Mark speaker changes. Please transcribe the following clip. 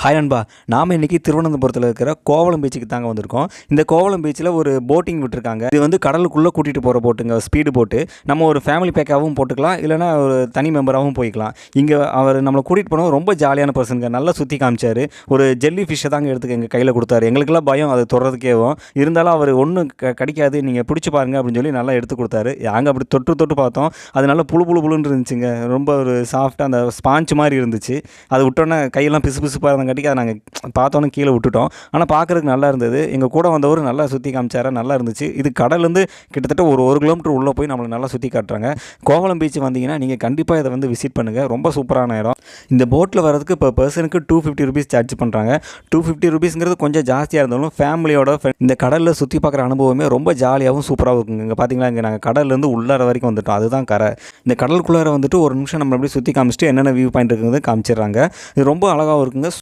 Speaker 1: Hi நண்பா, நாம் இன்றைக்கி திருவனந்தபுரத்தில் இருக்கிற கோவளம் பீச்சுக்கு தாங்க வந்திருக்கோம். இந்த கோவளம் பீச்சில் ஒரு போட்டிங் விட்டுருக்காங்க. இது வந்து கடலுக்குள்ளே கூட்டிகிட்டு போகிற போட்டுங்க, ஸ்பீடு போட்டு. நம்ம ஒரு ஃபேமிலி பேக்காகவும் போட்டுக்கலாம், இல்லைனா ஒரு தனி மெம்பராகவும் போய்க்கலாம். இங்கே அவர் நம்மளை கூட்டிகிட்டு போனவர் ரொம்ப ஜாலியான பர்சனுங்க. நல்லா சுற்றி காமிச்சார். ஒரு ஜெல்லி ஃபிஷ்ஷை தாங்க எடுத்துக்க எங்கள் கையில் கொடுத்தாரு. எங்களுக்கெல்லாம் பயம் அதை தொடுறதுக்கேவும். இருந்தாலும் அவர் ஒன்றும் கடிக்காது, நீங்கள் பிடிச்சி பாருங்க அப்படின்னு சொல்லி நல்லா எடுத்து கொடுத்தாரு. நாங்கள் அப்படி தொட்டு பார்த்தோம். அது நல்லா புழுன்னு இருந்துச்சுங்க. ரொம்ப ஒரு சாஃப்டாக அந்த ஸ்பாஞ்ச் மாதிரி இருந்துச்சு. அதை விட்டோன்னே கையெல்லாம் பிசு பிசுப்பாக இருந்தங்காட்டிக்கு அதை நாங்கள் பார்த்தோன்னே கீழே விட்டுட்டோம். ஆனால் பார்க்குறதுக்கு நல்லா இருந்தது. எங்கள் கூட வந்தவர் நல்லா சுற்றி காமிச்சாரா, நல்லா இருந்துச்சு. இது கடல்லேருந்து கிட்டத்தட்ட ஒரு 1 கிலோமீட்டர் உள்ளே போய் நம்மளை நல்லா சுற்றி காட்டுறாங்க. கோவளம் பீச் வந்தீங்கன்னா நீங்கள் கண்டிப்பாக இதை வந்து விசிட் பண்ணுங்கள். ரொம்ப சூப்பரான இடம். இந்த போட்டில் வரதுக்கு இப்போ பர்சனுக்கு 250 ருபீஸ் சார்ஜ் பண்ணுறாங்க. 250 ருபீஸ்ங்கிறது கொஞ்சம் ஜாஸ்தியாக இருந்தாலும் ஃபேமிலியோட இந்த கடலில் சுற்றி பார்க்குற அனுபவமே ரொம்ப ஜாலியாகவும் சூப்பராகவும் இருக்குங்க. இங்கே பார்த்தீங்களா, இங்கே நாங்கள் கடல்லேருந்து உள்ளார வரைக்கும் வந்துட்டோம். அதுதான் கரை. இந்த கடலுக்குள்ளார வந்துட்டு ஒரு நிமிஷம் நம்ம அப்படியே சுற்றி காமிச்சிட்டு என்னென்ன வியூ பாயிண்ட் இருக்குங்கிறது காமிச்சிடுறாங்க. இது ரொம்ப அழகாகவும் இருக்குங்க.